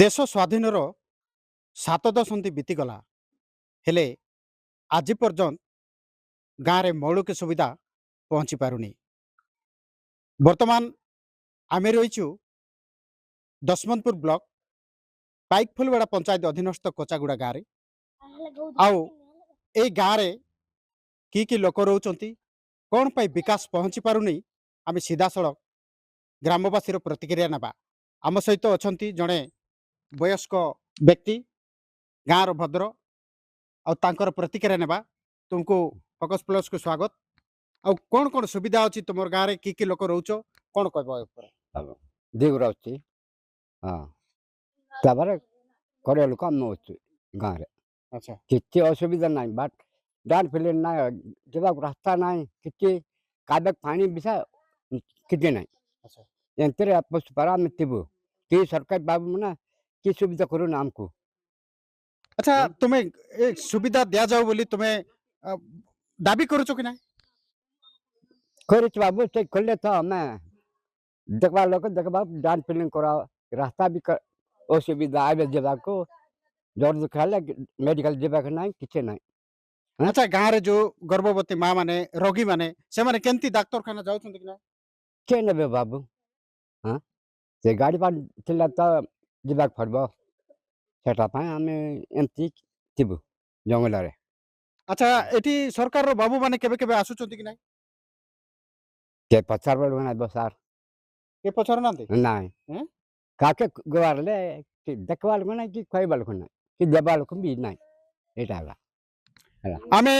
देश स्वाधीन 7 दशंधि बीतीगला हेले आज पर्यंत गाँव में मौलिक सुविधा पहुँची पारुनी। वर्तमान आम रहीचु दशमंतपुर ब्लॉक पाइकफुलवाड़ा पंचायत अधीनस्थ कोचागुड़ा गाँव में आउ ए गाँव में कि लोक रोचंती कौन पाई विकास पहुँची पारुनी आम सीधा सड़क ग्रामवासी प्रतिक्रिया नेबा। आम सहित अच्छा जड़े वयस्क व्यक्ति गाँव भद्र आर प्रतिक्रिया नेबा। तुमको फोकस प्लस को स्वागत। आ कौन कौन सुविधा अच्छी तुम गाँव में कि लोक रोच कौन कह दिगुरा अच्छी हाँ तापर करे लोक आम अच्छे गाँव में अच्छा किसी असुविधा ना बाट डान फिले ना जब रास्ता ना कि कादक पानी विषा कि ना अच्छा एंतरे पशुपारा में थी कि सरकार बाबू ना कि सुविधा करू ना आमको। अच्छा तुम्हें एक सुविधा दिया जाओ बोली तुम्हें दाबी करुचो कि ना कर बाबू से खोले तो हमें देखवा लोग देखवा डान फिलिंग करा रास्ता भी असुविधा आए जब को जोर दुखा मेडिकल जब ना किसी ना। अच्छा गाँव रे जो गर्भवती माँ माने रोगी माने से माने केंती डाक्तरखाना जाउछंती कि ना के ने बाबू हाँ से गाड़ी पान थिला तो जीवाक पड़बो सेटा पाए आमे एमती थिबु जंगल रे। अच्छा एटी सरकार रो बाबू माने केबे केबे आसुचंती कि ना के पचार बड़ बना बसार के पछर नांती नाय हैं काके गोवार ले कि देखवाल को ना कि खइबाल को ना कि देबाल को भी नाय एटा ला आमे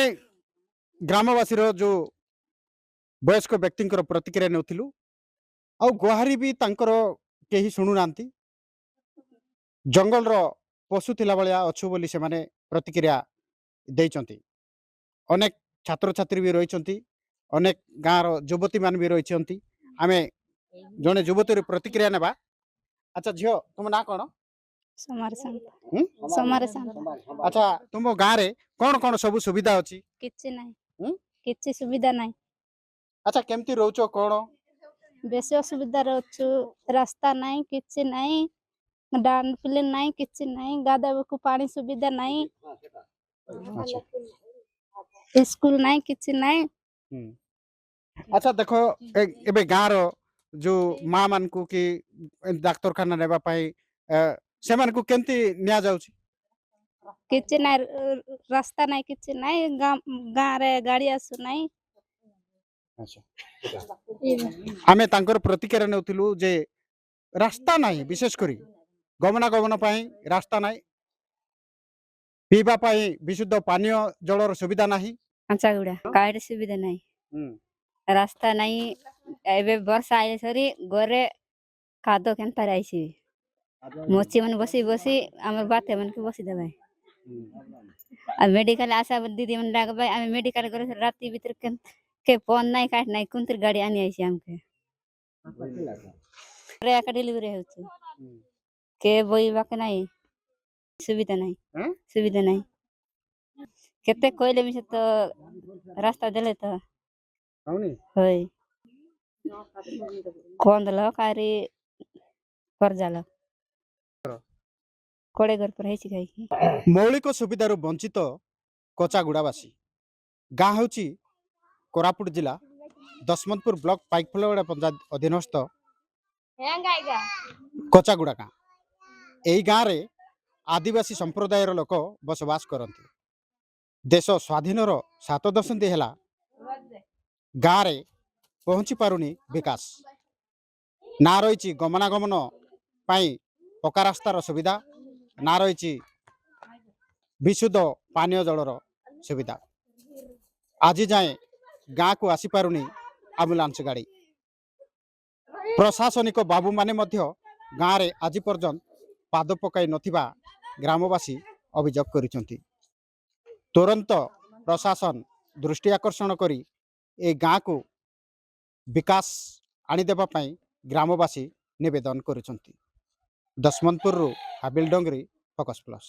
ग्रामवासी रो जो वयस्क व्यक्ति प्रतिक्रिया नेउथिलु आ गुहारी भी तांकर केही सुनु नांती जंगल रो पशु थिला बलिया अछु बोली से माने प्रतिक्रिया देइचंती। अनेक छात्र छात्री भी रहिचंती अनेक गाँव रो युवती मान भी रहिचंती। आमे जने युवती रो प्रतिक्रिया नेबा। अच्छा झियो तुम ना कोन समार संत हुँ? समार संत अच्छा तुम गाँव रे कौन कौन सब सुविधा अछि किछि नाही हुँ? किछि सुविधा नाही। अच्छा केमती रहउचो कोन बेसी असुविधा रहछु रास्ता नाही किछि नाही डान प्लेन नाही किछि नाही गादाबको पानी सुविधा नाही अच्छा स्कूल नाही किछि नाही। अच्छा देखो एबे गाँव रो जो माँ मान को कि डाक्तरखाना नेबा पाई से मान को केमती निया जाउची किछि नाही रास्ता नाही किछि नाही गाँ रे गाड़ी आसु नाही। अच्छा आमे तांकर प्रतिक्रिया नेउथिलु जे रास्ता नाही विशेष करी गमनागमन पाई रास्ता नाही पीबा पाई विशुद्ध पानीय जलर सुविधा नाही अंचागुड़ा गाड़ी सुविधा नाही रास्ता नाही एबे वर्षा आइले सरी गोरे कादो केनता राइसी मोची मन बसी बसी हमर बाते मन के बसी देबे आ मेडिकल आशा दीदी मन लागबे आमे मेडिकल करे राती भीतर के फोन नाही काट नाही कुंतर गाड़ी आनी आइसी हमके रे का डिलीवरी होछु के बोई बाके नाही सुविधा नाही सुविधा नाही केते कोइले मिसे तो रास्ता देले तो होय कौन दलो कारी कर जाला कोड़े घर पर हेची खाई मौलिक सुविधार वंचित कोचागुड़ावासी गाँ हूँ कोरापुट जिला दशमंतपुर ब्लॉक पाइकफुलवाड़ा पंचायत अधीनस्थ कोचागुड़ा गाँ यही गाँव में आदिवासी संप्रदायर लोक बसवास करती। देश स्वाधीन 7 दशंधि है गाँव में पहुँची पारुनी विकास ना रही गमनागमन पाई पक्का रास्तार सुविधा ना रही विशुद्ध पानीय जलर सुविधा आज जाए गाँ को आसी पारुनी आम्बुलांस गाड़ी प्रशासनिक बाबू माने मध्य गाँव में आज पर्यंत पाद पकाई नथिबा ग्रामवासी अभियोग करिसंती। तुरंत प्रशासन दृष्टि आकर्षण करी ए गाँ को विकास आनी देबा पई ग्रामवासी निवेदन करिसंती। दशमंतपुर हाबिल डोंगरी फोकस प्लस।